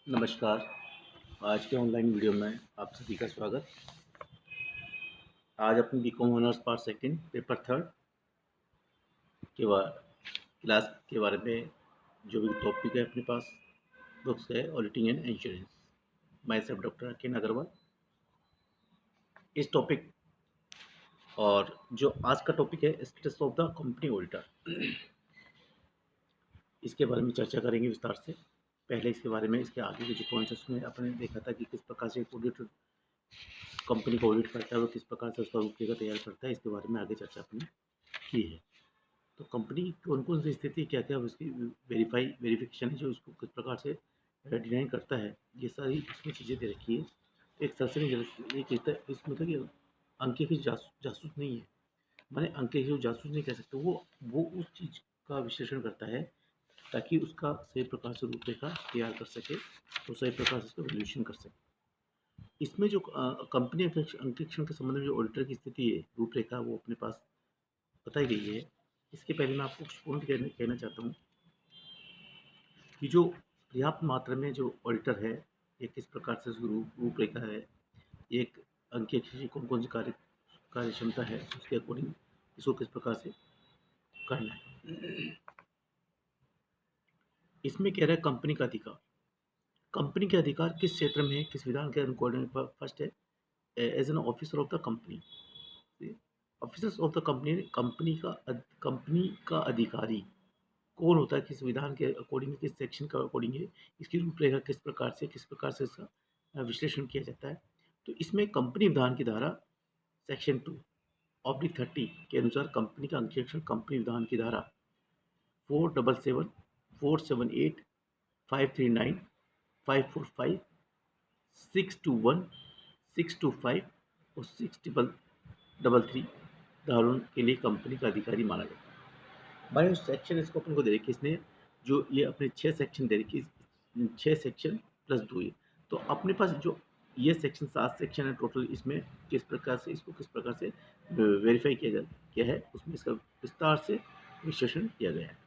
नमस्कार। आज के ऑनलाइन वीडियो में आप सभी का स्वागत। आज अपनी BCom honours part second paper third के क्लास के बारे में जो भी टॉपिक है अपने पास बुक्स है auditing and insurance. Myself doctor Akin Agarwal. इस टॉपिक और जो आज का टॉपिक है status of the company auditor, इसके बारे में चर्चा करेंगे विस्तार से। पहले इसके बारे में इसके आगे के जो पॉइंट्स उसमें अपने देखा था कि किस प्रकार से ऑडिटर कंपनी को ऑडिट करता है और किस प्रकार से उसका रूपरेखा तैयार करता है, इसके बारे में आगे चर्चा अपनी की है। तो कंपनी की कौन कौन सी स्थिति क्या क्या उसकी वेरिफिकेशन है जो उसको किस प्रकार से डिजाइन करता है, ये सारी इसमें चीज़ें दे रखी है। एक सरसरी एक इसमें था कि अंके की जासूस नहीं है, माने अंके की जासूस नहीं कह सकते, वो उस चीज़ का विश्लेषण करता है ताकि उसका सही प्रकार से रूपरेखा तैयार कर सके और सही प्रकार से उसका वैल्यूएशन कर सके। इसमें जो कंपनी अंकेक्षण के संबंध में जो ऑडिटर की स्थिति है रूपरेखा वो अपने पास बताई गई है। इसके पहले मैं आपको कुछ पॉइंट कहना चाहता हूँ कि जो पर्याप्त मात्रा में जो ऑडिटर है ये किस प्रकार से उसकी रूपरेखा है, एक अंकेक्षण की कौन कौन सी कार्य क्षमता है, उसके अकॉर्डिंग इसको किस प्रकार से करना है। इसमें कह रहा है कंपनी का अधिकार। कंपनी के अधिकार किस क्षेत्र में है, किस विधान के अकॉर्डिंग। फर्स्ट है as an officer of the company. Officers of the company, company का अधिकारी कौन होता है, किस विधान के अकॉर्डिंग, किस सेक्शन का अकॉर्डिंग है, इसकी रूपरेखा किस प्रकार से इसका विश्लेषण किया जाता है। तो इसमें कंपनी विधान की धारा सेक्शन 2/30 के अनुसार कंपनी का अंकेक्षण कंपनी विधान की धारा 477, 478, 539, 545, 621, 625 और 633 धाराओं के लिए कंपनी का अधिकारी माना जाता है। हमारे सेक्शन इसको अपन को दे रखी इसने जो ये अपने 6 सेक्शन दे रखी, 6 सेक्शन प्लस 2 ये। तो अपने पास जो ये सेक्शन 7 सेक्शन है टोटल, इसमें किस प्रकार से इसको किस प्रकार से वेरीफाई किया है उसमें इसका विस्तार से विश्लेषण किया गया है।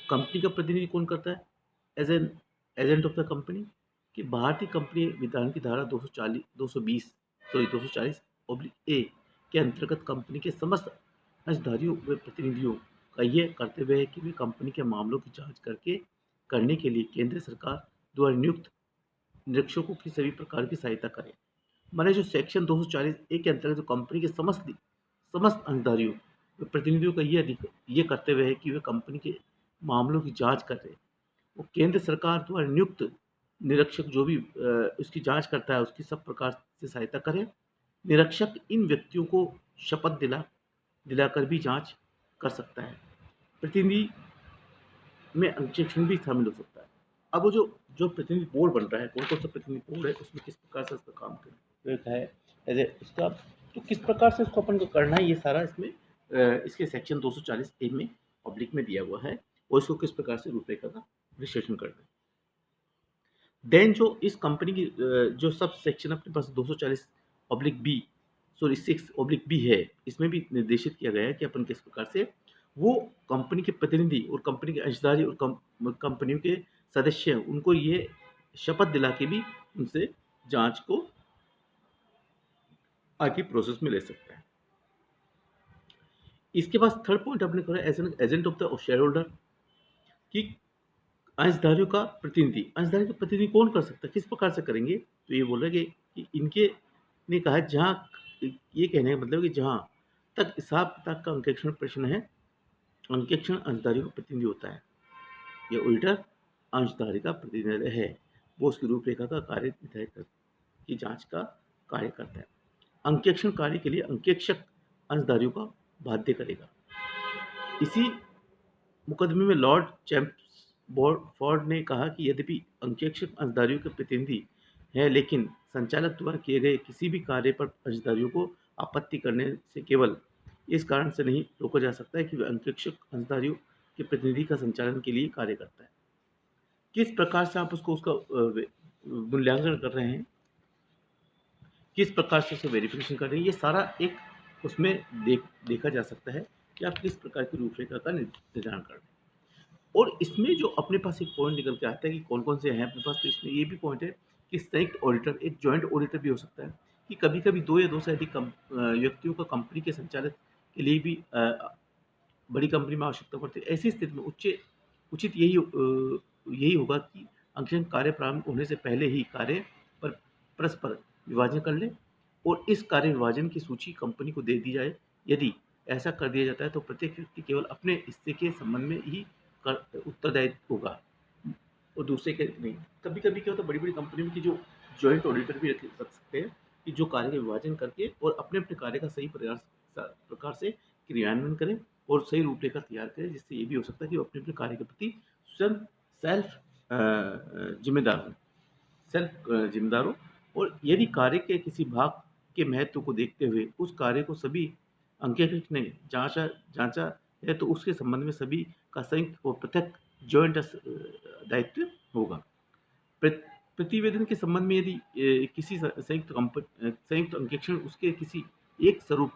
कंपनी का प्रतिनिधि कौन करता है as an agent of the company, कि भारतीय कंपनी विधान की धारा 240 के अंतर्गत कंपनी के समस्त अंशधारियों व प्रतिनिधियों का यह कर्तव्य है कि वे कंपनी के मामलों की जांच करने के लिए केंद्र सरकार द्वारा नियुक्त निरीक्षकों की सभी प्रकार की सहायता करें। माने जो सेक्शन 240 के अंतर्गत जो कंपनी के समस्त समस्त अंशधारियों व प्रतिनिधियों का ये कर्तव्य है कि वे कंपनी के मामलों की जांच कर रहे, वो केंद्र सरकार द्वारा नियुक्त निरीक्षक जो भी उसकी जांच करता है उसकी सब प्रकार से सहायता करें। निरीक्षक इन व्यक्तियों को शपथ दिलाकर भी जांच कर सकता है। प्रतिनिधि में अंकेक्षण भी शामिल हो सकता है। अब वो जो जो प्रतिनिधि बोर्ड बन रहा है, कौन कौन सा प्रतिनिधि बोर्ड है, उसमें किस प्रकार से उसका काम है एज ए उसका, तो किस प्रकार से उसको अपन को करना है, ये सारा इसमें इसके सेक्शन 240 में पब्लिक में दिया हुआ है और इसको किस प्रकार से रूपरेखा का विश्लेषण करना है। देन जो इस कंपनी की जो सब सेक्शन अपने पास 240/बी 6/बी है, इसमें भी निर्देशित किया गया है कि अपन किस प्रकार से वो कंपनी के प्रतिनिधि और कंपनी के अंशधारी और कंपनियों के सदस्य उनको ये शपथ दिला के भी उनसे जांच को आगे प्रोसेस में ले सकता है। इसके बाद थर्ड पॉइंट अपने करा as an agent of the shareholder, कि अंशधारियों का प्रतिनिधि, अंशधारी का प्रतिनिधि कौन कर सकता है, किस प्रकार से करेंगे। तो ये बोल रहे कि इनके ने कहा जहाँ, ये कहने का मतलब कि जहाँ तक हिसाब किताब का अंकेक्षण प्रश्न है, अंकेक्षण अंशधारी का प्रतिनिधि होता है, यह ऑडिटर अंशधारी का प्रतिनिधि है, वो उसकी रूपरेखा का कार्य निर्धारित की जांच का कार्य करता है। अंकेक्षण कार्य के लिए अंकेक्षक अंशधारियों का बाध्य करेगा। इसी मुकदमे में लॉर्ड चैम्पफोर्ड ने कहा कि यद्यपि अंकेक्षक अंशधारियों के प्रतिनिधि हैं, लेकिन संचालक द्वारा किए गए किसी भी कार्य पर अंशधारियों को आपत्ति करने से केवल इस कारण से नहीं रोका जा सकता है कि वह अंकेक्षक अंशधारियों के प्रतिनिधि का संचालन के लिए कार्य करता है। किस प्रकार से आप उसका मूल्यांकन कर रहे हैं, किस प्रकार से उसे वेरिफिकेशन कर रहे हैं, ये सारा एक उसमें देखा जा सकता है कि आप किस प्रकार की रूपरेखा का निर्धारण कर रहे हैं। और इसमें जो अपने पास एक पॉइंट निकल के आता है कि कौन-कौन से हैं अपने पास, तो इसमें ये भी पॉइंट है कि संयुक्त ऑडिटर, एक जॉइंट ऑडिटर भी हो सकता है कि कभी-कभी 2 या 2 से अधिक व्यक्तियों को कंपनी के संचालन के लिए भी बड़ी कंपनी में आवश्यकता पड़ती है। ऐसी स्थिति में उचित यही होगा कि अंशतः कार्य प्रारंभ होने से पहले ही कार्य पर परस्पर विभाजन कर लें और इस कार्य विभाजन की सूची कंपनी को दे दी जाए। यदि ऐसा कर दिया जाता है तो प्रत्येक व्यक्ति केवल अपने हिस्से के संबंध में ही कर उत्तरदायी होगा और दूसरे के नहीं। कभी-कभी क्या होता है, बड़ी-बड़ी कंपनी की जो जॉइंट ऑडिटर भी रख सकते हैं कि जो कार्य का विभाजन करके और अपने-अपने कार्य का सही प्रकार से क्रियान्वयन करें और सही रूपरेखा तैयार करें, जिससे ये भी हो सकता है कि वो अपने-अपने कार्य के प्रति स्वयं सेल्फ ज़िम्मेदार हों। ज़िम्मेदार हो और यदि कार्य के किसी भाग के महत्व को देखते हुए उस कार्य को सभी अंकेक्षक ने जाँचा है, तो उसके संबंध में सभी का संयुक्त और पृथक जॉइंट दायित्व होगा। प्रत प्रतिवेदन के संबंध में यदि किसी संयुक्त अंकेक्षण उसके किसी एक स्वरूप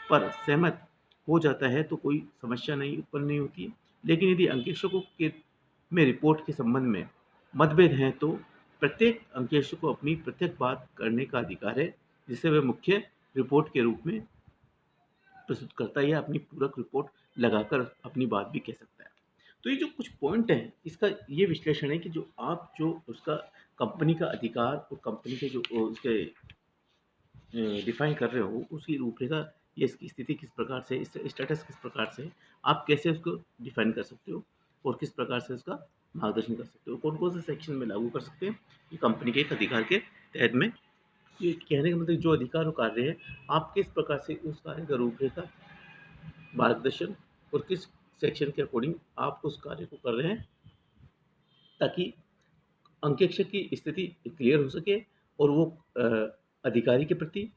पर सहमत हो जाता है, तो कोई समस्या नहीं उत्पन्न नहीं होती है। लेकिन यदि अंकेक्षकों के में रिपोर्ट के संबंध में मतभेद हैं, तो प्रत्येक अंकेक्षक को अपनी पृथक बात करने का अधिकार है, जिसे वह मुख्य रिपोर्ट के रूप में प्रस्तुत करता है या अपनी पूरक रिपोर्ट लगाकर अपनी बात भी कह सकता है। तो ये जो कुछ पॉइंट हैं, इसका ये विश्लेषण है कि जो आप जो उसका कंपनी का अधिकार और कंपनी के जो उसके डिफाइन कर रहे हो, उसकी रूपरेखा या इसकी स्थिति किस प्रकार से, इस स्टेटस किस प्रकार से है, आप कैसे उसको डिफाइन कर सकते हो और किस प्रकार से उसका मार्गदर्शन कर सकते हो, कौन-कौन से सेक्शन में लागू कर सकते हैं, ये कंपनी के एक अधिकार के तहत में। ये कहने का मतलब जो अधिकार और कार्य है, आप किस प्रकार से उस कार्य का रूपरेखा, मार्गदर्शन और किस सेक्शन के अकॉर्डिंग आप उस कार्य को कर रहे हैं, ताकि अंकेक्षक की स्थिति क्लियर हो सके और वो अधिकारी के प्रति,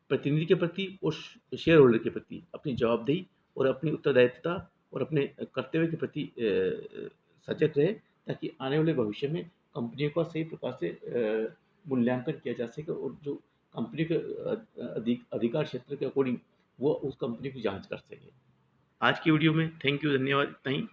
प्रतिनिधि के प्रति और शेयर होल्डर के प्रति अपनी जवाबदेही और अपनी उत्तरदायित्वता और अपने कर्तव्य के प्रति सजग रहे, ताकि आने वाले भविष्य में कंपनियों का सही प्रकार से मूल्यांकन किया जा सके और जो कंपनी के अधिकार क्षेत्र के अकॉर्डिंग वो उस कंपनी की जांच कर सके। आज की वीडियो में थैंक यू, धन्यवाद, इतना ही।